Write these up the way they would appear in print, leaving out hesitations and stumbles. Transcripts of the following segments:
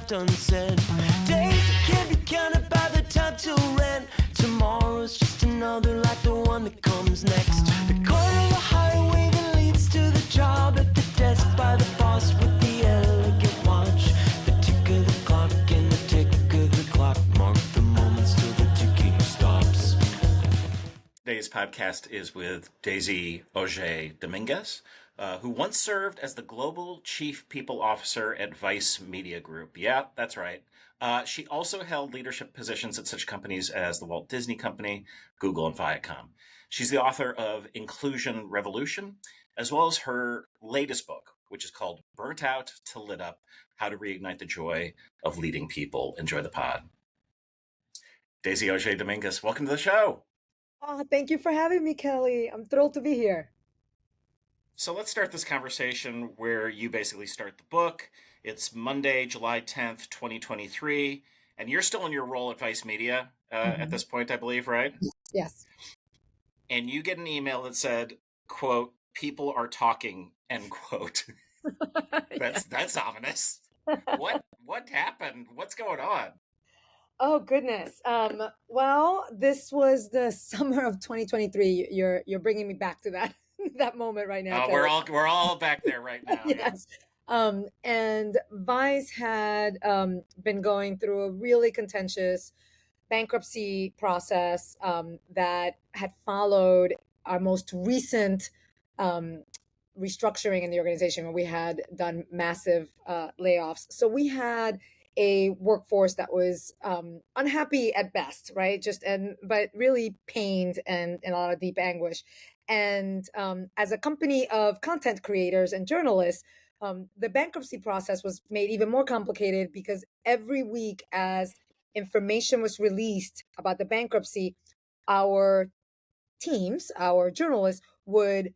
left unsaid. Days that can't be counted by the time till rent. Tomorrow's just another like the one that comes next. The corner of the highway that leads to the job, at the desk by the boss with the elegant watch. The tick of the clock and the tick of the clock mark the moments till the ticking stops. Today's podcast is with Daisy Auger-Dominguez, who once served as the Global Chief People Officer at Vice Media Group. Yeah, that's right. She also held leadership positions at such companies as the Walt Disney Company, Google, and Viacom. She's the author of Inclusion Revolution, as well as her latest book, which is called Burnt Out to Lit Up, How to Reignite the Joy of Leading People. Enjoy the pod. Daisy Auger-Dominguez, welcome to the show. Oh, thank you for having me, Kelly. I'm thrilled to be here. So let's start this conversation where you basically start the book. It's Monday, July 10th, 2023, and you're still in your role at Vice Media at this point, I believe, right? Yes. And you get an email that said, quote, "People are talking," end quote. That's ominous. What happened? What's going on? Oh, goodness. Well, this was the summer of 2023. You're bringing me back to that that moment right now. We're all back there right now. Yes. And Vice had been going through a really contentious bankruptcy process that had followed our most recent restructuring in the organization, where we had done massive layoffs. So we had a workforce that was unhappy at best, right? But really pained and in a lot of deep anguish. And as a company of content creators and journalists, the bankruptcy process was made even more complicated because every week, as information was released about the bankruptcy, our teams, our journalists, would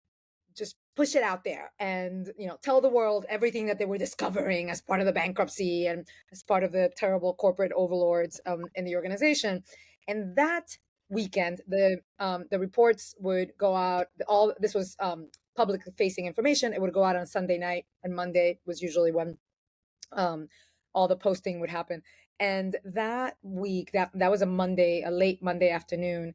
just push it out there and tell the world everything that they were discovering as part of the bankruptcy and as part of the terrible corporate overlords in the organization. And that weekend, the reports would go out. All this was public facing information. It would go out on Sunday night, and Monday was usually when all the posting would happen. And that week, that was a Monday, a late Monday afternoon,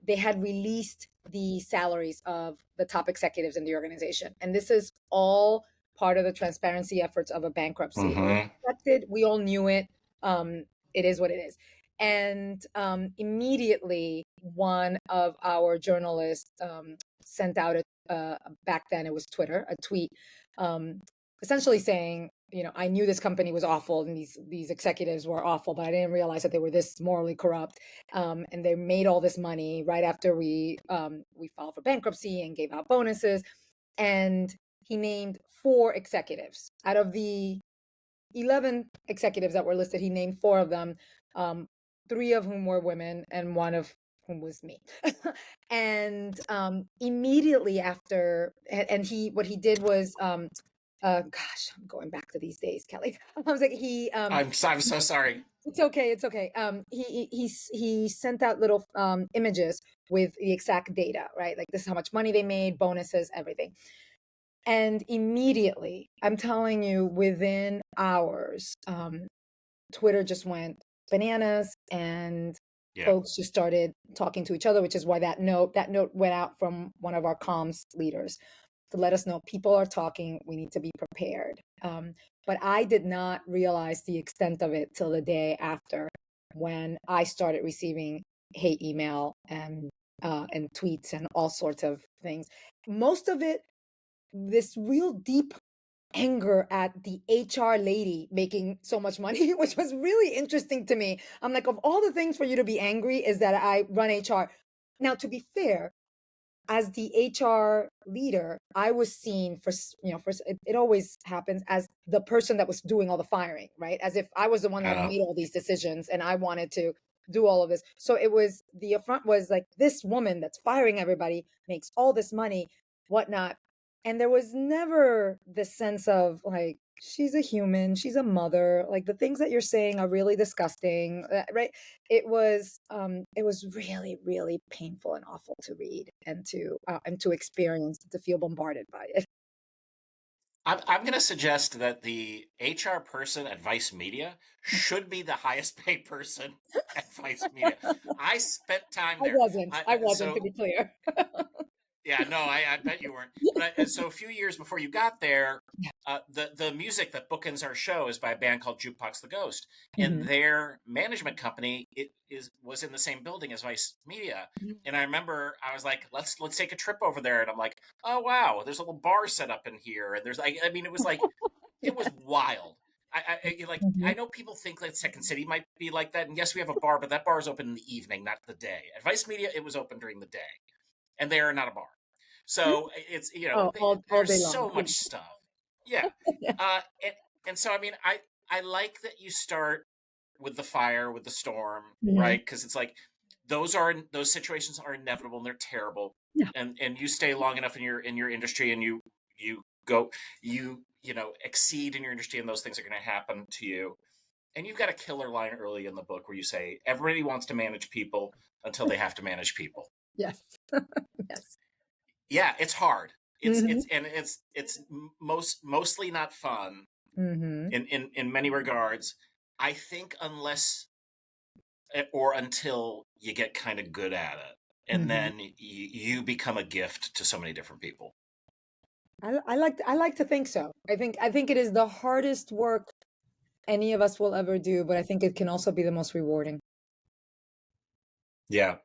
they had released the salaries of the top executives in the organization. And this is all part of the transparency efforts of a bankruptcy. Mm-hmm. We all knew it. It is what it is. And immediately, one of our journalists sent out back then it was Twitter, a tweet, essentially saying, I knew this company was awful and these executives were awful, but I didn't realize that they were this morally corrupt. And they made all this money right after we filed for bankruptcy and gave out bonuses. And he named 4 executives out of the 11 executives that were listed. He named 4 of them, 3 of whom were women and 1 of whom was me. And immediately after, and what he did was, gosh, I'm going back to these days, Kelly. I was like, I'm so sorry. It's okay. He sent out little images with the exact data, right? Like, this is how much money they made, bonuses, everything. And immediately, I'm telling you, within hours, Twitter just went bananas, and folks just started talking to each other, which is why that note went out from one of our comms leaders to let us know people are talking. We need to be prepared. But I did not realize the extent of it till the day after, when I started receiving hate email and tweets and all sorts of things. Most of it, this real deep anger at the HR lady making so much money, which was really interesting to me. I'm like, of all the things for you to be angry is that I run HR. Now, to be fair, as the HR leader, I was seen it always happens as the person that was doing all the firing, right? As if I was the one that made all these decisions and I wanted to do all of this. So the affront was like, this woman that's firing everybody makes all this money, whatnot. And there was never the sense of like, she's a human, she's a mother, like the things that you're saying are really disgusting, right? It was really, really painful and awful to read and to experience, to feel bombarded by it. I'm going to suggest that the HR person at Vice Media should be the highest paid person at Vice Media. I spent time there. I wasn't, to So be clear. yeah, no, I bet you weren't. But so a few years before you got there, Yeah. the music that bookends our show is by a band called Jukebox the Ghost, and Mhm. their management company was in the same building as Vice Media. And I remember I was like, let's take a trip over there, and I'm like, oh wow, there's a little bar set up in here, and there's like, I mean, it was wild. I Mhm. know people think that Second City might be like that, and yes, we have a bar, but that bar is open in the evening, not the day. At Vice Media, it was open during the day, and they are not a bar. So it's Oh, all there's day long. so much stuff. Yeah. Yeah. Uh, and, and so I mean I like that you start with the fire, with the storm, Mhm. right? Because it's like those situations are inevitable and they're terrible. Yeah. And you stay long enough in your industry and you go exceed in your industry and those things are going to happen to you. And you've got a killer line early in the book where you say everybody wants to manage people until they have to manage people. Yes. Yes. Yeah, it's hard. Mhm. It's mostly not fun Mhm. in many regards. I think unless or until you get kind of good at it, and Mhm. then you become a gift to so many different people. I like to think so. I think it is the hardest work any of us will ever do, but I think it can also be the most rewarding. Yeah.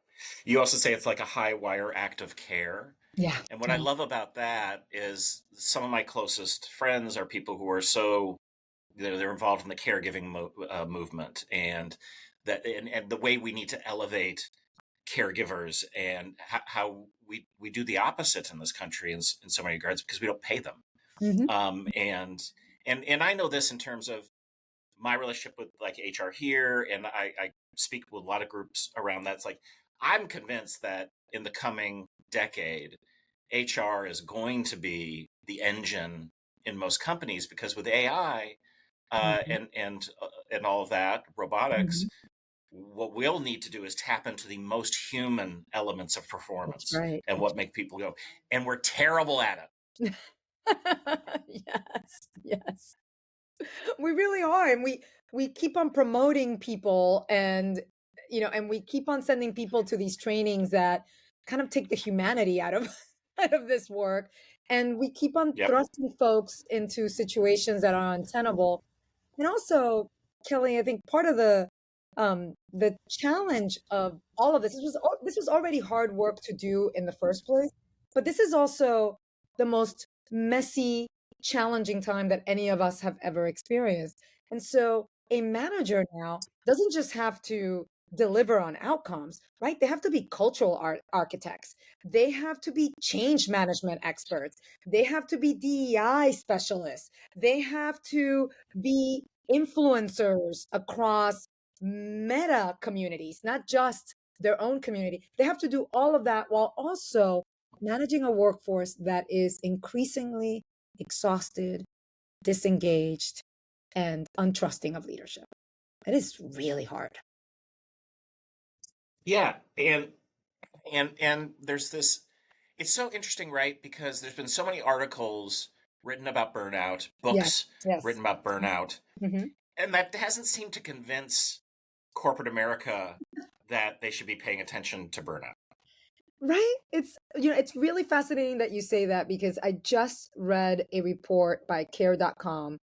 You also say it's like a high wire act of care. Yeah. And what I Yeah. love about that is some of my closest friends are people who are so they're involved in the caregiving movement and the way we need to elevate caregivers and how we do the opposite in this country in so many regards because we don't pay them. Mhm. Um, and and I know this in terms of my relationship with like HR here, and I speak with a lot of groups around that. It's like I'm convinced that in the coming decade, HR is going to be the engine in most companies because with AI Mhm. and all of that robotics, Mhm. what we'll need to do is tap into the most human elements of That's performance right. and That's what make people go. And we're terrible at it. yes. Yes. We really are, and we keep on promoting people, and and we keep on sending people to these trainings that kind of take the humanity out of out of this work, and we keep on Yep. thrusting folks into situations that are untenable. And also, Kelly, I think part of the challenge of all of this was already hard work to do in the first place, but this is also the most messy, challenging time that any of us have ever experienced. And so a manager now doesn't just have to deliver on outcomes, right? They have to be cultural architects. They have to be change management experts. They have to be DEI specialists. They have to be influencers across meta communities, not just their own community. They have to do all of that while also managing a workforce that is increasingly exhausted, disengaged, and untrusting of leadership. It is really hard. Yeah. And there's this it's so interesting, right? Because there's been so many articles written about burnout, Yes, books yes. written about burnout, Hmm. and that hasn't seemed to convince corporate America that they should be paying attention to burnout. Right? It's really fascinating that you say that because I just read a report by care.com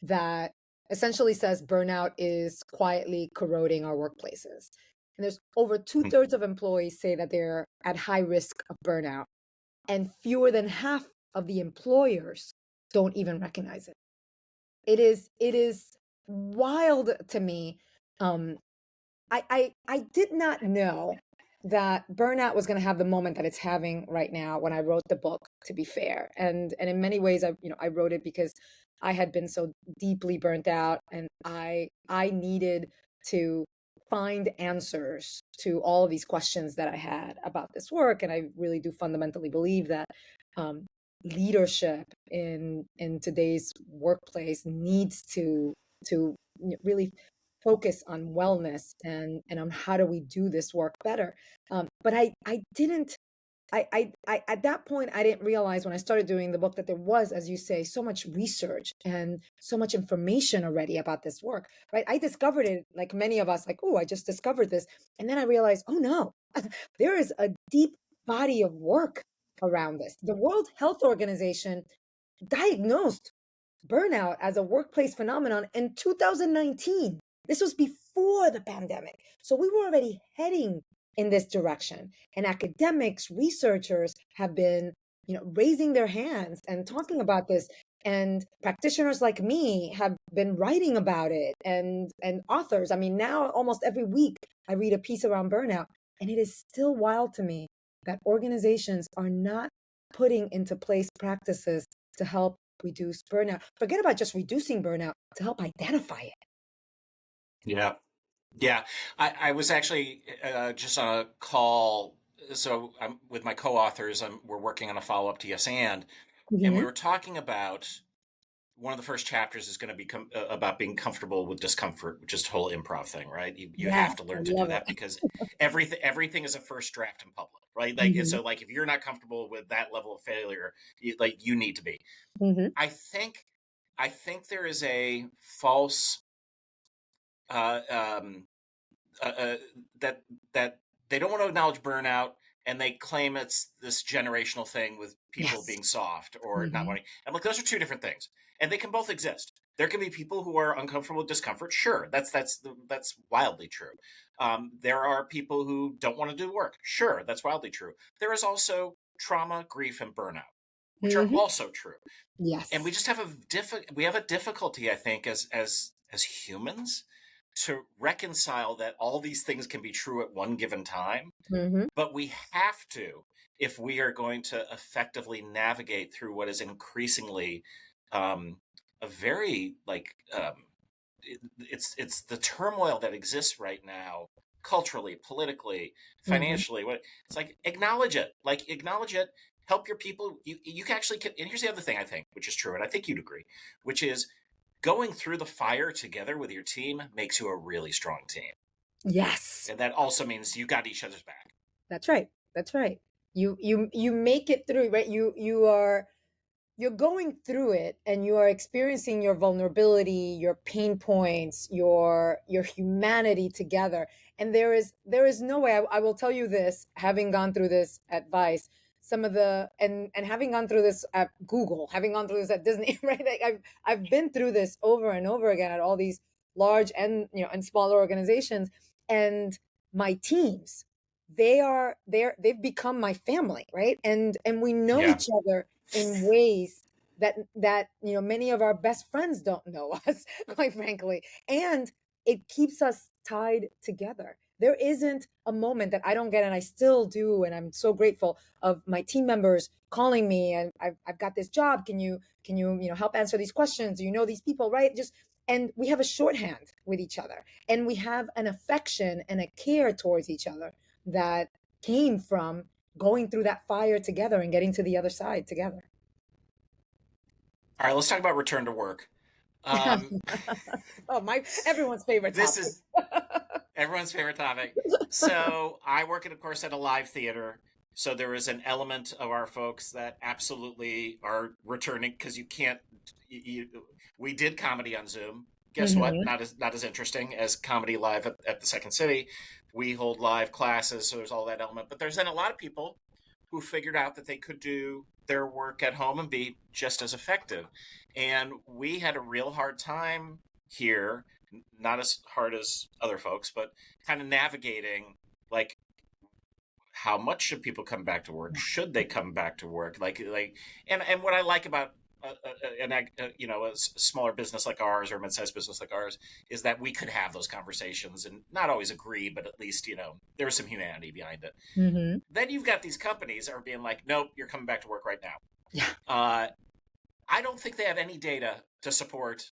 that essentially says burnout is quietly corroding our workplaces. And there's over two-thirds of employees say that they're at high risk of burnout, and fewer than half of the employers don't even recognize it. It is wild to me. Um, I did not know that burnout was going to have the moment that it's having right now when I wrote the book, to be fair. And in many ways I wrote it because I had been so deeply burnt out, and I needed to find answers to all of these questions that I had about this work. And I really do fundamentally believe that um, leadership in today's workplace needs to really focus on wellness and on how do we do this work better. But I didn't at that point, I didn't realize when I started doing the book that there was, as you say, so much research and so much information already about this work, right? I discovered it like many of us, like, oh, I just discovered this. And then I realized, oh no, there is a deep body of work around this. The World Health Organization diagnosed burnout as a workplace phenomenon in 2019. This was before the pandemic. So we were already heading in this direction. And academics, researchers have been, raising their hands and talking about this. And practitioners like me have been writing about it and authors. I mean, now almost every week I read a piece around burnout. And it is still wild to me that organizations are not putting into place practices to help reduce burnout. Forget about just reducing burnout, to help identify it. Yeah. Yeah. I was actually just on a call. So I'm with my co-authors. We're working on a follow-up to Yes and we were talking about one of the first chapters is going to be about being comfortable with discomfort, which is the whole improv thing, right? You Yes, have to I learn to do love that it. because everything is a first draft in public, right? Like Hmm. so, like if you're not comfortable with that level of failure, you need to be. Hmm. I think there is a false uh, um, uh, that they don't want to acknowledge burnout, and they claim it's this generational thing with people Yes. being soft or not Hmm. wanting. I'm like, those are two different things, and they can both exist. There can be people who are uncomfortable with discomfort. Sure, that's wildly true. There are people who don't want to do work. Sure, that's wildly true. There is also trauma, grief, and burnout, which are Hmm. also true. And we Yes. just have a difficulty, I think, as humans, to reconcile that all these things can be true at one given time, Hmm. but we have to if we are going to effectively navigate through what is increasingly um, a very it's the turmoil that exists right now, culturally, politically, Hmm. financially. What it's like, acknowledge it, help your people. You can actually, and here's the other thing I think, which is true, and I think you'd agree, which is going through the fire together with your team makes you a really strong team, Yes. and that also means you got each other's back. That's right. That's right. You make it through, right? You're going through it and you are experiencing your vulnerability, your pain points, your humanity together. And there is no way, I will tell you this, having gone through this at Vice, some of the and having gone through this at Google, having gone through this at Disney, right? Like I've been through this over and over again at all these large and smaller organizations. And my teams, they've become my family, right? And we know Yeah. each other in ways that many of our best friends don't know us, quite frankly. And it keeps us tied together. There isn't a moment that I don't get, and I still do, and I'm so grateful of my team members calling me, and I've got this job. Can you help answer these questions? Do you know these people, right? Just and we have a shorthand with each other, and we have an affection and a care towards each other that came from going through that fire together and getting to the other side together. All right, let's talk about return to work. Um, Oh, my everyone's favorite this topic. is everyone's favorite topic. So I work, of course, at a live theater. So there is an element of our folks that absolutely are returning because you can't. We did comedy on Zoom. Guess what? Hmm. Not as interesting as comedy live at the Second City. We hold live classes, so there's all that element. But there's then a lot of people who figured out that they could do their work at home and be just as effective. And we had a real hard time here, not as hard as other folks, but kind of navigating like how much should people come back to work? Should they come back to work? And what I like about a smaller business like ours or a mid-sized business like ours is that we could have those conversations and not always agree, but at least there was some humanity behind it. Hmm. Then you've got these companies that are being like, nope, you're coming back to work right now. Yeah. Uh, I don't think they have any data to support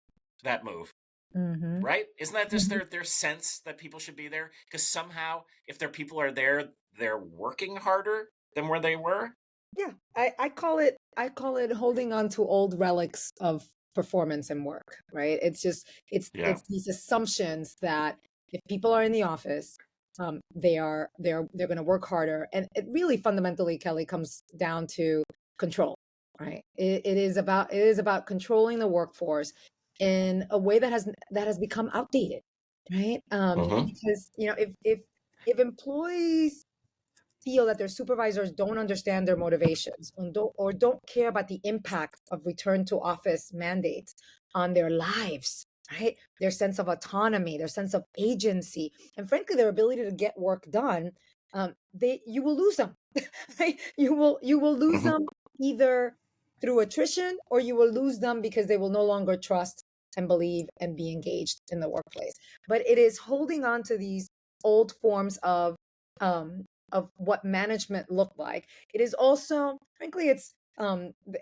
that move, Hmm. right? Isn't that just Hmm. their sense that people should be there? Because somehow, if their people are there, they're working harder than where they were. Yeah, I call it holding on to old relics of performance and work, right? It's just it's Yeah. it's these assumptions that if people are in the office, they're going to work harder. And it really fundamentally, Kelly, comes down to control, right? It is about controlling the workforce in a way that has become outdated, right? Mm-hmm. Because if employees feel that their supervisors don't understand their motivations or don't care about the impact of return to office mandates on their lives, right? Their sense of autonomy, their sense of agency, and frankly, their ability to get work done, you will lose them, right? You will lose Mm-hmm. them either through attrition, or you will lose them because they will no longer trust and believe and be engaged in the workplace. But it is holding on to these old forms um, of what management looked like. It is also, frankly,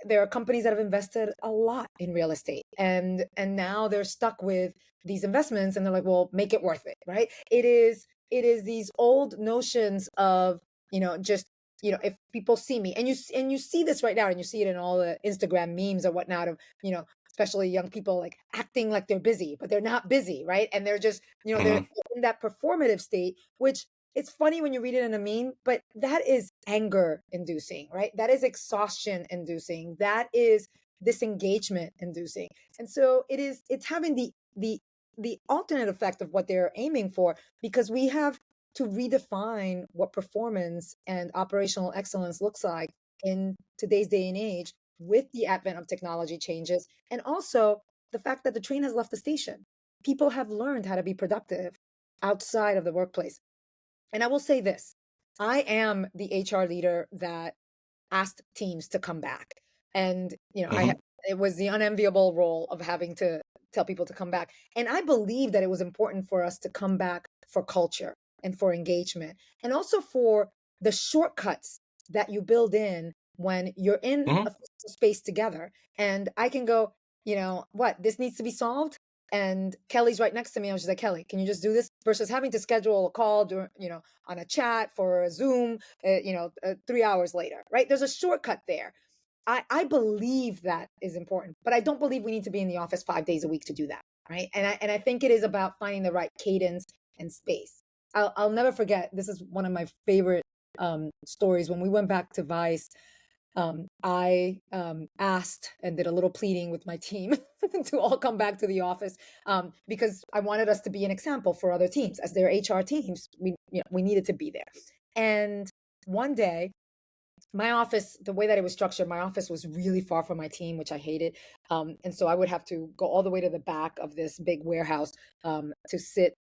there are companies that have invested a lot in real estate, and now they're stuck with these investments, and they're like, well, make it worth it, right? It is these old notions of, just, if people see me, and you see this right now, and you see it in all the Instagram memes or whatnot of, especially young people, like acting like they're busy, but they're not busy, right? And they're just, they're Mm-hmm. in that performative state, which, it's funny when you read it in a meme, but that is anger inducing, right? That is exhaustion inducing. That is disengagement inducing. And so it's having the alternate effect of what they're aiming for, because we have to redefine what performance and operational excellence looks like in today's day and age, with the advent of technology changes, and also the fact that the train has left the station. People have learned how to be productive outside of the workplace. And I will say this, I am the HR leader that asked teams to come back. And, Mm-hmm. it was the unenviable role of having to tell people to come back. And I believe that it was important for us to come back for culture and for engagement, and also for the shortcuts that you build in when you're in Mm-hmm. a physical space together. And I can go, what, this needs to be solved. And Kelly's right next to me. I was just like, Kelly, can you just do this? Versus having to schedule a call, on a chat for a Zoom, 3 hours later, right? There's a shortcut there. I believe that is important, but I don't believe we need to be in the office 5 days a week to do that, right? And I think it is about finding the right cadence and space. I'll never forget. This is one of my favorite stories. When we went back to Vice, I asked and did a little pleading with my team to all come back to the office, because I wanted us to be an example for other teams. As their HR teams, we needed to be there. And one day, my office, the way that it was structured, my office was really far from my team, which I hated. And so I would have to go all the way to the back of this big warehouse, to sit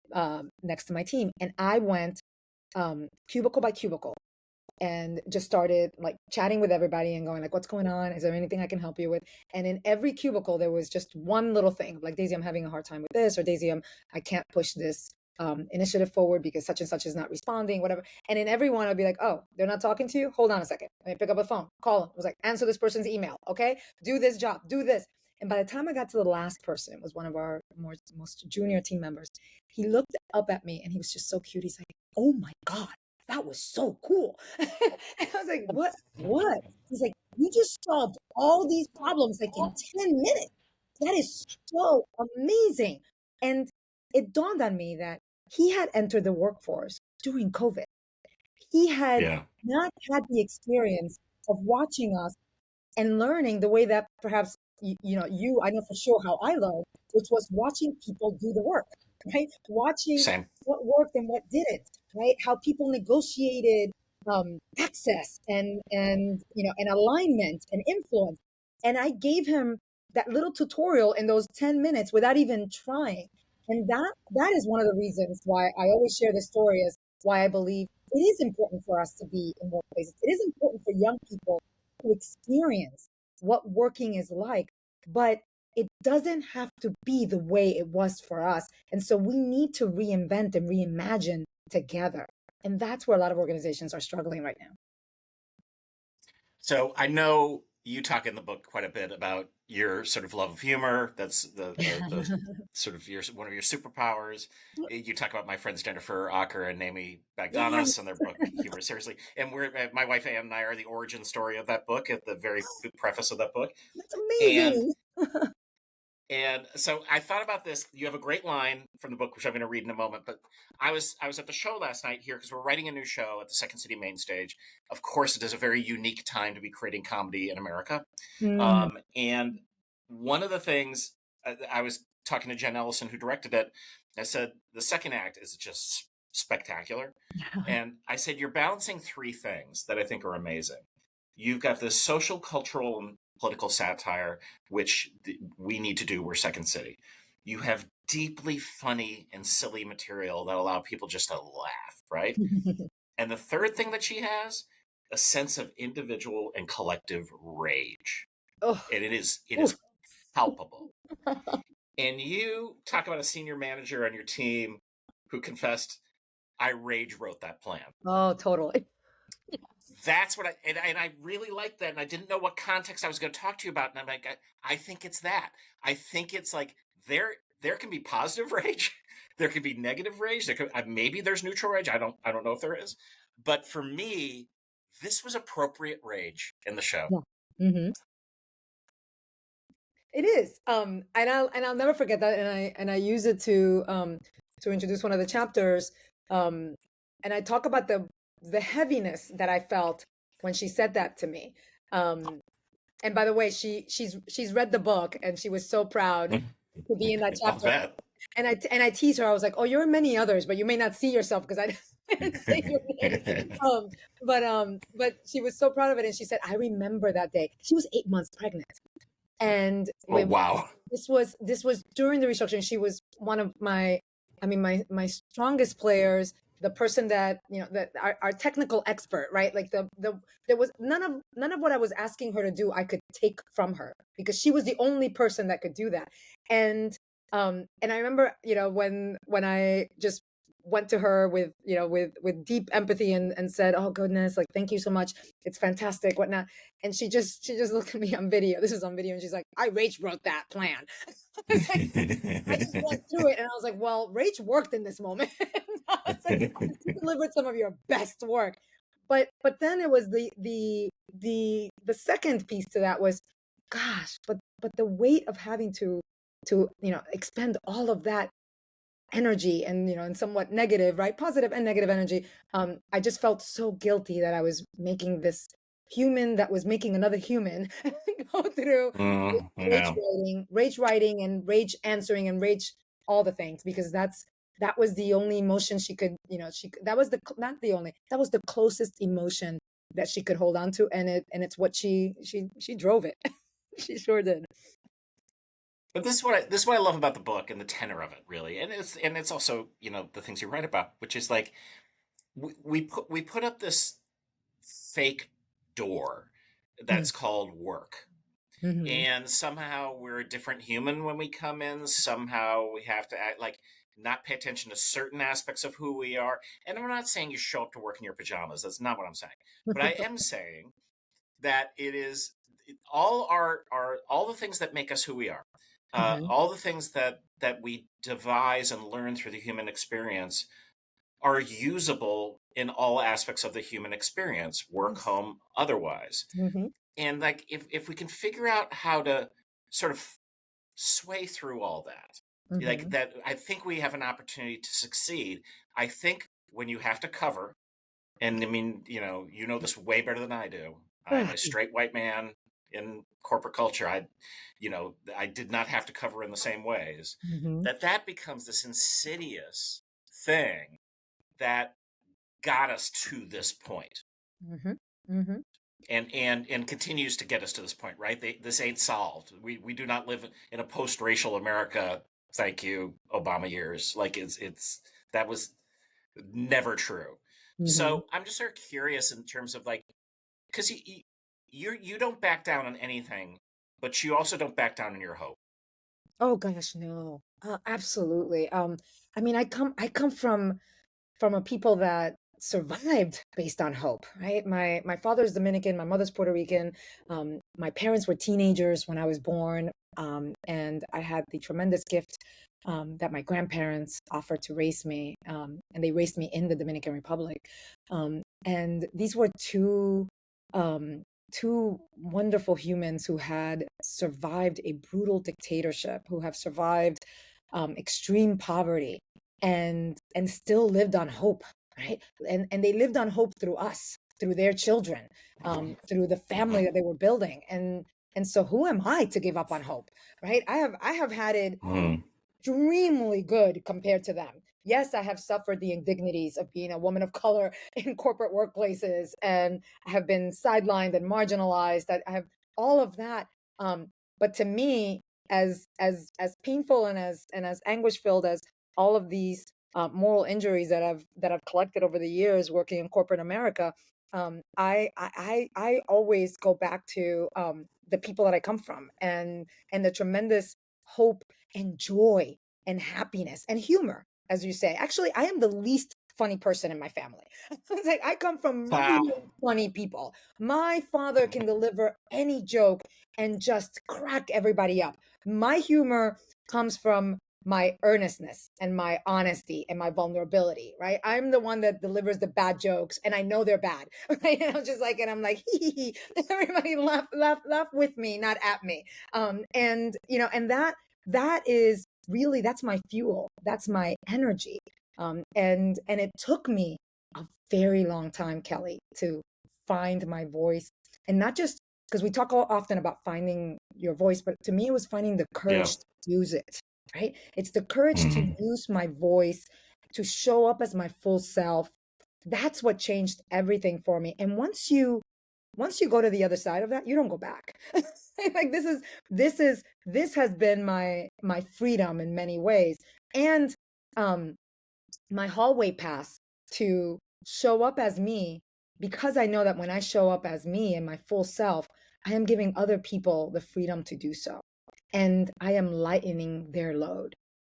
next to my team. And I went cubicle by cubicle and just started like chatting with everybody and going like, what's going on? Is there anything I can help you with? And in every cubicle, there was just one little thing, like, Daisy, I'm having a hard time with this, or Daisy, I can't push this initiative forward because such and such is not responding, whatever. And in every one, I'd be like, oh, they're not talking to you? Hold on a second. Let me pick up a phone, call them. I was like, answer this person's email. Okay. Do this job, do this. And by the time I got to the last person, it was one of our most junior team members. He looked up at me and he was just so cute. He's like, oh my God, that was so cool. And I was like, what? What? He's like, you just solved all these problems like in 10 minutes. That is so amazing. And it dawned on me that he had entered the workforce during COVID. He had Yeah. not had the experience of watching us and learning the way that perhaps I know for sure how I learned, which was watching people do the work, right? Watching Same. what worked and what didn't, right? How people negotiated access and alignment and influence. And I gave him that little tutorial in those 10 minutes without even trying. And that is one of the reasons why I always share this story, as why I believe it is important for us to be in workplaces. It is important for young people to experience what working is like, but it doesn't have to be the way it was for us. And so we need to reinvent and reimagine together. And that's where a lot of organizations are struggling right now. So I know you talk in the book quite a bit about your sort of love of humor. That's the sort of your one of your superpowers. You talk about my friends Jennifer Acker and Naomi Yes, Bagdanas and their book Humor Seriously. And we're my wife Ann and I are the origin story of that book at the very preface of that book. that's And amazing. And so I thought about this. You have a great line from the book, which I'm going to read in a moment. But I was at the show last night here because we're writing a new show at the Second City main stage. Of course, it is a very unique time to be creating comedy in America. Mm. And one of the things I was talking to Jen Ellison, who directed it. I said the second act is just spectacular, and I said you're balancing three things that I think are amazing. You've got this social, cultural, and political satire, which we need to do. We're Second City. You have deeply funny and silly material that allow people just to laugh, right? And the third thing that she has, a sense of individual and collective rage. Oh, And it is oof. palpable. And you talk about a senior manager on your team who confessed, I rage wrote that plan. Oh, totally. That's what and I really liked that. And I didn't know what context I was going to talk to you about. And I'm like, I think it's that. I think it's like there can be positive rage. There can be negative rage. Maybe there's neutral rage. I don't know if there is. But for me, this was appropriate rage in the show. Yeah. Mm-hmm. It is. And I'll never forget that. And I use it to introduce one of the chapters. And I talk about the heaviness that I felt when she said that to me. And by the way, she's read the book and she was so proud to be in that chapter. And I tease her. I was like, "Oh, you're in many others, but you may not see yourself because I didn't say your name." But she was so proud of it, and she said, "I remember that day." She was 8 months pregnant, and Oh, wow. this was during the restructuring. She was one of my strongest players, the person that that our technical expert, right? Like there was none of what I was asking her to do I could take from her, because she was the only person that could do that. And I remember when I just went to her with with deep empathy and said, "Oh goodness, like thank you so much, it's fantastic, whatnot." And she just looked at me on video. This is on video, and she's like, "I rage wrote that plan." I was like, I just went through it, and I was like, "Well, rage worked in this moment." I was like, "You delivered some of your best work." But then it was the second piece to that was, gosh, but the weight of having to expend all of that energy and and somewhat negative, right, positive and negative energy. I just felt so guilty that I was making this human that was making another human go through Yeah. rage writing and rage answering and rage all the things, because that was the only emotion she could, that was not the only, that was the closest emotion that she could hold on to, and it's what she drove it. She sure did. But this is what I love about the book and the tenor of it, really, and it's also the things you write about, which is like we put up this fake door that's called work, Mm-hmm. and somehow we're a different human when we come in. Somehow we have to act like not pay attention to certain aspects of who we are. And I'm not saying you show up to work in your pajamas. That's not what I'm saying. But I am saying that it is all the things that make us who we are, Mm-hmm. all the things that we devise and learn through the human experience are usable in all aspects of the human experience, work, Yes. home, otherwise. Mm-hmm. And like if we can figure out how to sort of sway through all that, like Mm-hmm. that, I think we have an opportunity to succeed. I think when you have to cover, and I mean, this way better than I do. I'm Ah, a straight white man in corporate culture. I did not have to cover in the same ways. mm-hmm. That becomes this insidious thing that got us to this point, Mm-hmm. Mm-hmm. and continues to get us to this point. Right? This ain't solved. We do not live in a post-racial America. Thank you, Obama years. Like it's that was never true. Mm-hmm. So I'm just sort of curious in terms of like, because you don't back down on anything, but you also don't back down on your hope. Oh gosh, no. Absolutely. I mean, I come from a people that survived based on hope, right? My father's Dominican, my mother's Puerto Rican. My parents were teenagers when I was born, and I had the tremendous gift that my grandparents offered to raise me, and they raised me in the Dominican Republic. And these were two two wonderful humans who had survived a brutal dictatorship, who have survived extreme poverty, and still lived on hope, right? And they lived on hope through us, through their children, through the family that they were building. And so who am I to give up on hope, right? I have had it Mm. extremely good compared to them. Yes, I have suffered the indignities of being a woman of color in corporate workplaces, and I have been sidelined and marginalized. I have all of that. But to me, as painful and as anguish filled as all of these moral injuries that I've collected over the years working in corporate America, I always go back to the people that I come from, and the tremendous hope and joy and happiness and humor, as you say. Actually, I am the least funny person in my family. It's like I come from Wow. really funny people. My father can deliver any joke and just crack everybody up. My humor comes from my earnestness and my honesty and my vulnerability, right? I'm the one that delivers the bad jokes and I know they're bad, right? And I'm just like, and I'm like, hee hee, everybody laugh, laugh, laugh with me, not at me. And and that is really, that's my fuel, that's my energy. And it took me a very long time, Kelly, to find my voice. And not just because we talk often about finding your voice, but to me it was finding the Yeah. courage to use it, right? It's the courage to Mhm. use my voice, to show up as my full self. That's what changed everything for me. And once you go to the other side of that, you don't go back. Like this has been my freedom in many ways. And um my hallway pass to show up as me, because I know that when I show up as me and my full self, I am giving other people the freedom to do so. And I am lightening their load.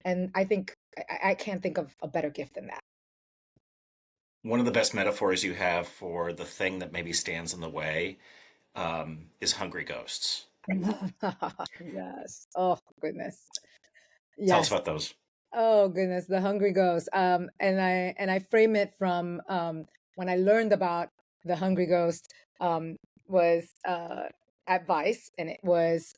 And I think I can't think of a better gift than that. One of the best metaphors you have for the thing that maybe stands in the way is hungry ghosts. Yes. Oh, goodness. Tell us Yes. about those. Oh goodness, the hungry ghost. And I frame it from when I learned about the hungry ghost, was at Vice, and it was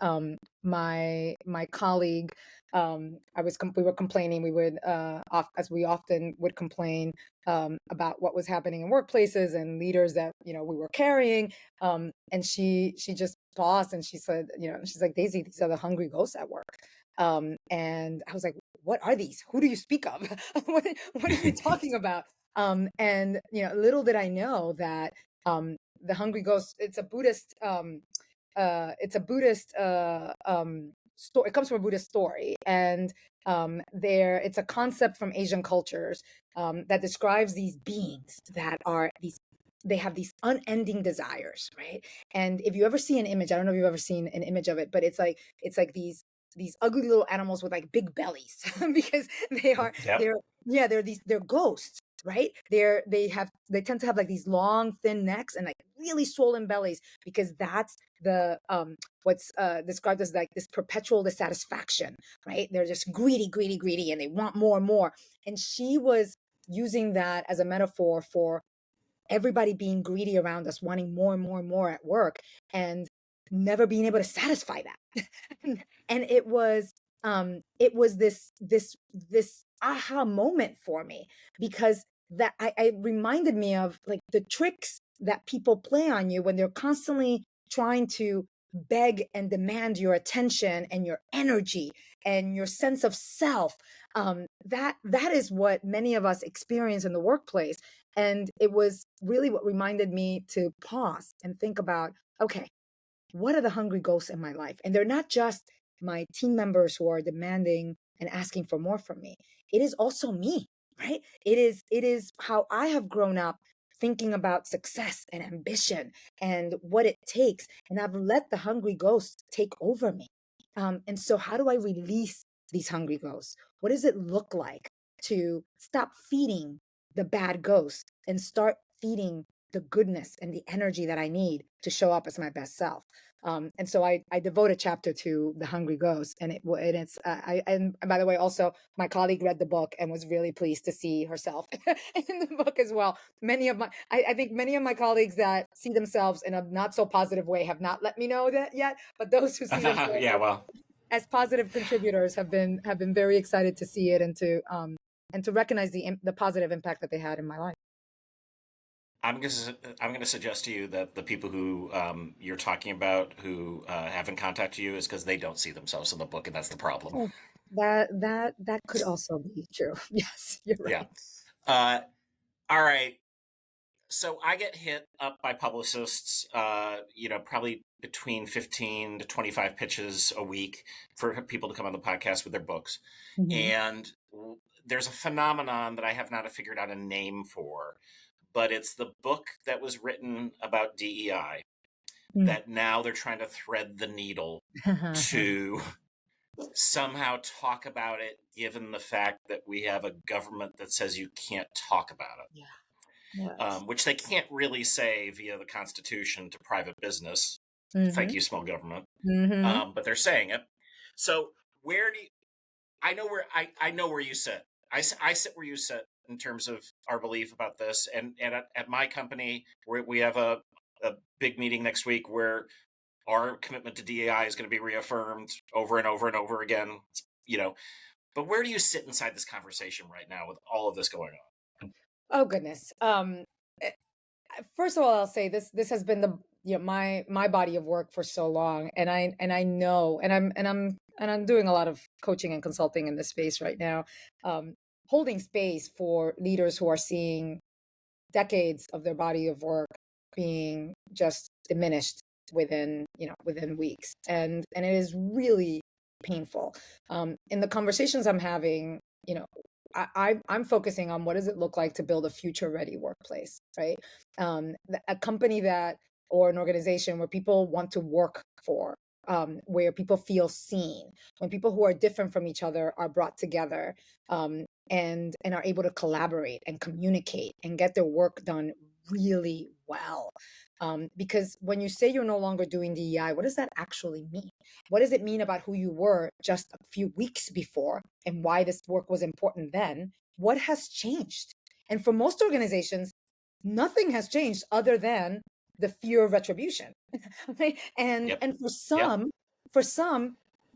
my colleague. We were complaining. We would as we often would complain about what was happening in workplaces and leaders that we were carrying. And she just paused and she said, she's like, Daisy, these are the hungry ghosts at work. And I was like, what are these? Who do you speak of? What are you talking about? And little did I know that the hungry ghost, it's a Buddhist story. It comes from a Buddhist story, and it's a concept from Asian cultures that describes these beings that are these. They have these unending desires, right? And if you ever see an image, I don't know if you've ever seen an image of it, but it's like these ugly little animals with like big bellies because Yep. they're ghosts, right? They tend to have like these long thin necks and like really swollen bellies, because that's the what's described as like this perpetual dissatisfaction, right? They're just greedy, greedy, greedy, and they want more and more. And she was using that as a metaphor for everybody being greedy around us, wanting more and more and more at work, and never being able to satisfy that. And it was this aha moment for me, because that I reminded me of like the tricks that people play on you when they're constantly trying to beg and demand your attention and your energy and your sense of self. That is what many of us experience in the workplace. And it was really what reminded me to pause and think about, okay, what are the hungry ghosts in my life? And they're not just my team members who are demanding and asking for more from me. It is also me, right? It is how I have grown up thinking about success and ambition and what it takes. And I've let the hungry ghosts take over me. And so how do I release these hungry ghosts? What does it look like to stop feeding the bad ghosts and start feeding the goodness and the energy that I need to show up as my best self. And so I devote a chapter to the hungry ghost, and and by the way, also my colleague read the book and was really pleased to see herself in the book as well. I think many of my colleagues that see themselves in a not so positive way have not let me know that yet, but those who see themselves Yeah, well, as positive contributors have been very excited to see it and to recognize the positive impact that they had in my life. I'm gonna suggest to you that the people who you're talking about who haven't contacted you is because they don't see themselves in the book, and that's the problem. Oh, that could also be true. Yes, you're Yeah. right. All right. So I get hit up by publicists, probably between 15 to 25 pitches a week for people to come on the podcast with their books. Mhm. And there's a phenomenon that I have not figured out a name for, but it's the book that was written about DEI Mm. that now they're trying to thread the needle to somehow talk about it, given the fact that we have a government that says you can't talk about it. Yeah. Yes. Which they can't really say via the Constitution to private business. Thank Mhm. you, small government. Mhm. But they're saying it. So where do you, I know where you sit. I sit where you sit in terms of our belief about this. And at my company, we have a big meeting next week where our commitment to DEI is going to be reaffirmed over and over and over again. You know, but where do you sit inside this conversation right now with all of this going on? Oh goodness. Eh, First of all, I'll say this has been the my body of work for so long, and I know, and I'm doing a lot of coaching and consulting in this space right now, holding space for leaders who are seeing decades of their body of work being just diminished within weeks, and it is really painful. In the conversations I'm having, I'm focusing on what does it look like to build a future ready workplace, right? A company that or an organization where people want to work for, where people feel seen, when people who are different from each other are brought together, and are able to collaborate and communicate and get their work done really well. Because when you say you're no longer doing DEI, what does that actually mean? What does it mean about who you were just a few weeks before and why this work was important then? What has changed? And for most organizations, nothing has changed other than the fear of retribution. Right? And Yep. and Yep. for some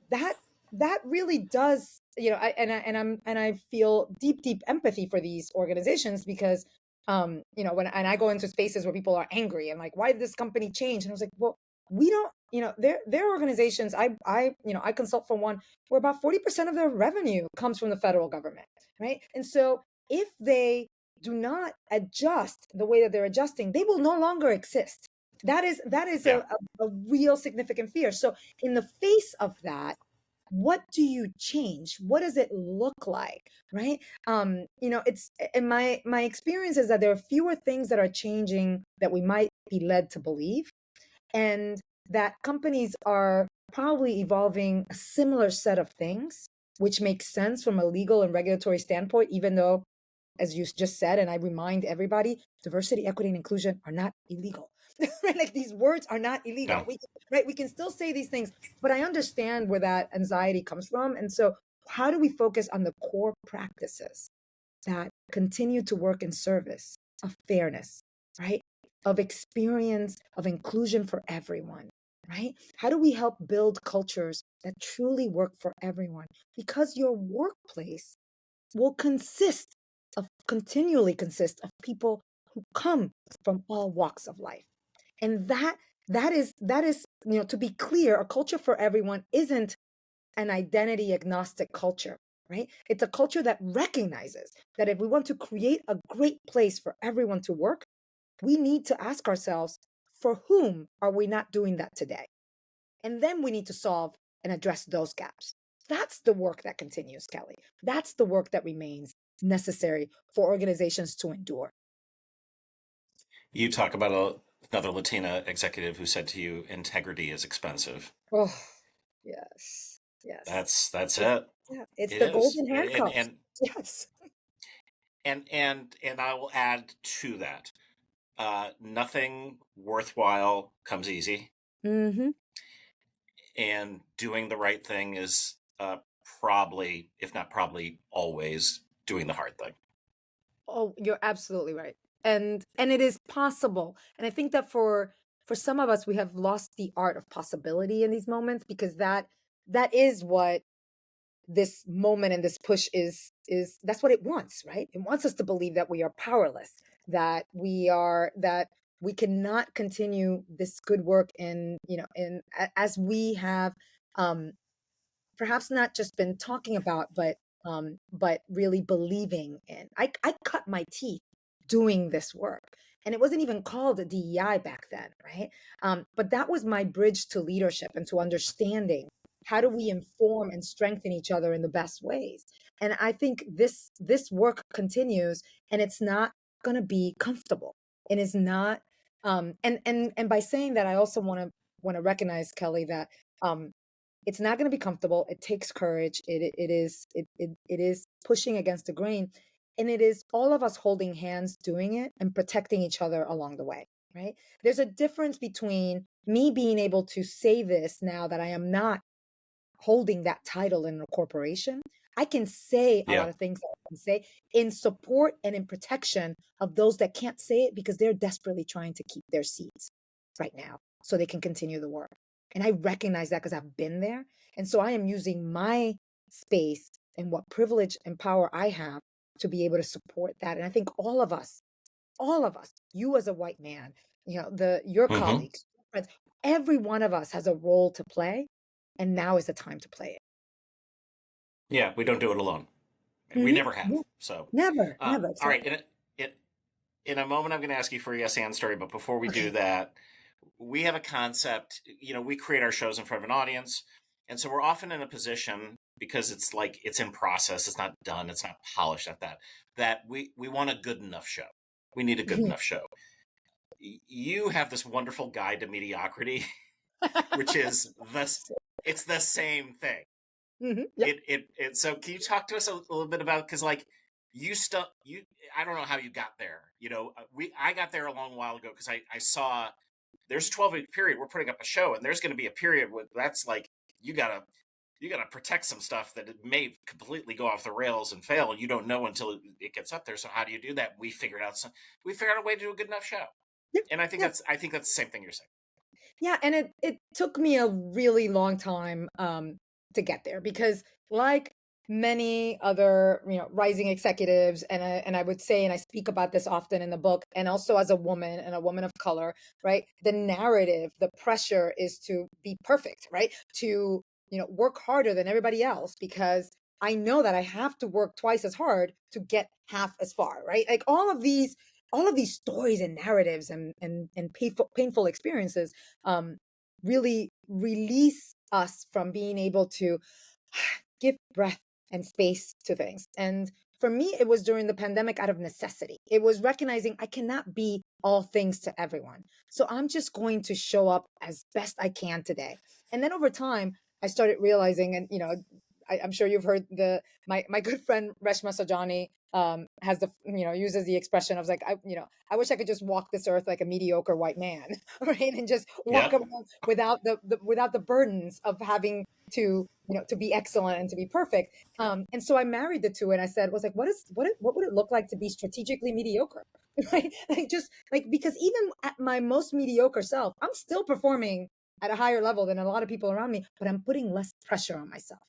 that that really does, and I feel deep empathy for these organizations because when and I go into spaces where people are angry and like, why did this company change? And I was like, well, we don't, their organizations, I consult for one where about 40% of their revenue comes from the federal government, right? And so if they do not adjust the way that they're adjusting, they will no longer exist. That is Yeah. a real significant fear. So in the face of that, what do you change? What does it look like? Right? It's in my experience is that there are fewer things that are changing that we might be led to believe, and that companies are probably evolving a similar set of things, which makes sense from a legal and regulatory standpoint, even though, as you just said, and I remind everybody, diversity, equity, and inclusion are not illegal. Right? Like these words are not illegal. No. We can still say these things, but I understand where that anxiety comes from. And so, how do we focus on the core practices that continue to work in service of fairness, right? Of experience, of inclusion for everyone, right? How do we help build cultures that truly work for everyone? Because your workplace will continually consist of people who come from all walks of life. And that is, to be clear, a culture for everyone isn't an identity agnostic culture, right? It's a culture that recognizes that if we want to create a great place for everyone to work, we need to ask ourselves, for whom are we not doing that today? And then we need to solve and address those gaps. That's the work that continues, Kelly. That's the work that remains necessary for organizations to endure. You talk about another Latina executive who said to you, "Integrity is expensive." Oh, yes. Yes. That's It's, it. yeah, it's It the is. golden handcuffs. Yes. And I will add to that. Nothing worthwhile comes easy, Hmm. and doing the right thing is probably, if not probably, always doing the hard thing. Oh, you're absolutely right. And it is possible. And I think that for some of us, we have lost the art of possibility in these moments, because that is what this moment and this push is that's what it wants, right? It wants us to believe that we are powerless, that we cannot continue this good work in, as we have um perhaps not just been talking about, but really believing in. I cut my teeth doing this work, and it wasn't even called a DEI back then, right? But that was my bridge to leadership and to understanding how do we inform and strengthen each other in the best ways. And I think this work continues, and it's not going to be comfortable, and is not. And by saying that, I also want to recognize, Kelly, that um, it's not going to be comfortable. It takes courage. It is pushing against the grain, and it is all of us holding hands doing it and protecting each other along the way, right? There's a difference between me being able to say this now that I am not holding that title in a corporation. I can say a Yeah. lot of things that I can say in support and in protection of those that can't say it because they're desperately trying to keep their seats right now so they can continue the work. And I recognize that because I've been there. And so I am using my space and what privilege and power I have to be able to support that. And I think all of us, you as a white man, your Hmm. colleagues, friends, every one of us has a role to play. And now is the time to play it. Yeah, we don't do it alone. We Mhm. never have. Yeah. So, Never, never. all So, right. In a moment, I'm going to ask you for a yes and story. But before we do okay. that, we have a concept. We create our shows in front of an audience. And so we're often in a position, because it's like it's in process, it's not done, it's not polished at that we want a good enough show. We need a good enough show. You have this wonderful guide to mediocrity, which is this it's the same thing. Yep. So can you talk to us a little bit about, because like you I don't know how you got there. We I got there a long while ago because I saw there's a 12-week period we're putting up a show, and there's going to be a period where that's like you gotta you gotta protect some stuff that it may completely go off the rails and fail, and you don't know until it gets up there. So how do you do that? We figured out a way to do a good enough show, Yep. and Yep. I think that's the same thing you're saying. Yeah, and it took me a really long time to get there, because like many other, rising executives, and I would say, and I speak about this often in the book, and also as a woman and a woman of color, right? The narrative, the pressure is to be perfect, right? To, work harder than everybody else, because I know that I have to work twice as hard to get half as far, right? Like all of these stories and narratives and painful experiences um, really release us from being able to give breath and space to things. And for me, it was during the pandemic out of necessity. It was recognizing I cannot be all things to everyone. So I'm just going to show up as best I can today. And then over time, I started realizing, and I'm sure you've heard my good friend Reshma Sajani has uses the expression of like I wish I could just walk this earth like a mediocre white man, right, and just walk Yep. around without without the burdens of having to be excellent and to be perfect. And so I married the two, and I said, was like, what would it look like to be strategically mediocre, right? Like just like because even at my most mediocre self, I'm still performing at a higher level than a lot of people around me, but I'm putting less pressure on myself.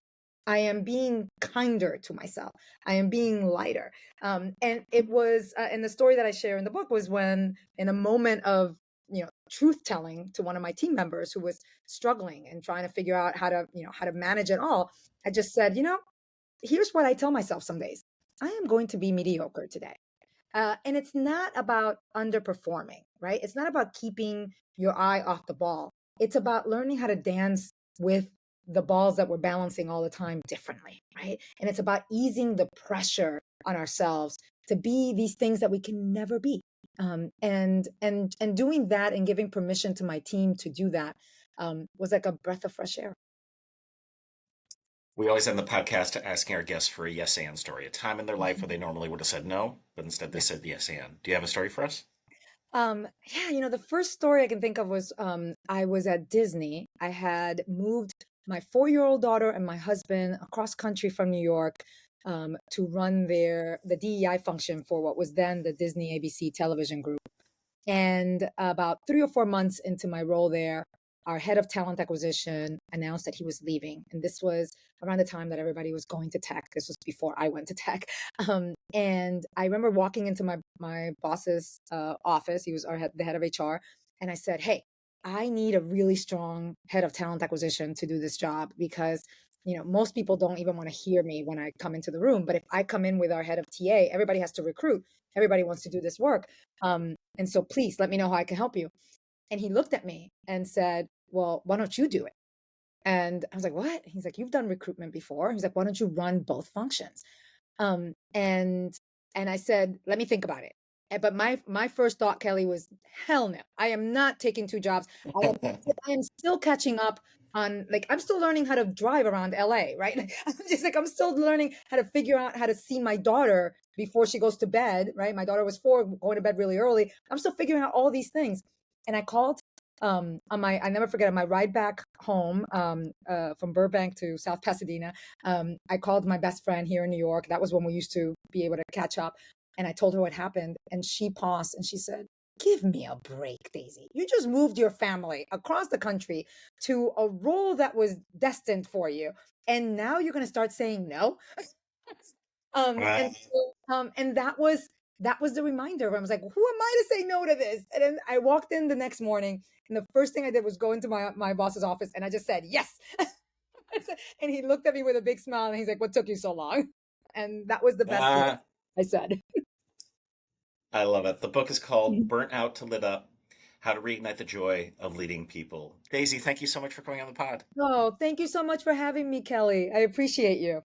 I am being kinder to myself. I am being lighter. And it was, and the story that I share in the book was when, in a moment of, truth telling to one of my team members who was struggling and trying to figure out how to manage it all, I just said, here's what I tell myself some days: I am going to be mediocre today. And it's not about underperforming, right? It's not about keeping your eye off the ball. It's about learning how to dance with the balls that we're balancing all the time differently, right? And it's about easing the pressure on ourselves to be these things that we can never be. And doing that and giving permission to my team to do that was like a breath of fresh air. We always end the podcast asking our guests for a yes and story, a time in their life where Mhm. they normally would have said no, but instead they Yeah. said yes and. Do you have a story for us? Yeah, the first story I can think of was I was at Disney. I had moved my 4-year-old daughter and my husband across country from New York to run the DEI function for what was then the Disney ABC television group. And about 3 or 4 months into my role there, our head of talent acquisition announced that he was leaving. And this was around the time that everybody was going to tech. This was before I went to tech. And I remember walking into my boss's office. He was the head of HR. And I said, hey, I need a really strong head of talent acquisition to do this job because most people don't even want to hear me when I come into the room. But if I come in with our head of TA, everybody has to recruit. Everybody wants to do this work. And so please let me know how I can help you. And he looked at me and said, well, why don't you do it? And I was like, what? He's like, you've done recruitment before. He's like, why don't you run both functions? Um, and and I said, let me think about it. But my first thought, Kelly, was hell no. I am not taking two jobs. I am still catching up on I'm still learning how to drive around LA, right? I'm just I'm still learning how to figure out how to see my daughter before she goes to bed, right? My daughter was 4, going to bed really early. I'm still figuring out all these things. And I called I never forget on my ride back home from Burbank to South Pasadena. I called my best friend here in New York. That was when we used to be able to catch up. And I told her what happened. And she paused and she said, give me a break, Daisy. You just moved your family across the country to a role that was destined for you. And now you're going to start saying no. Wow. And that was the reminder where I was like, who am I to say no to this? And then I walked in the next morning, and the first thing I did was go into my boss's office, and I just said yes. And he looked at me with a big smile, and he's like, "What took you so long?" And that was the best thing Uh, I said. I love it. The book is called Burnt Out to Lit Up: How to Reignite the Joy of Leading People. Daisy, thank you so much for coming on the pod. Oh, thank you so much for having me, Kelly. I appreciate you.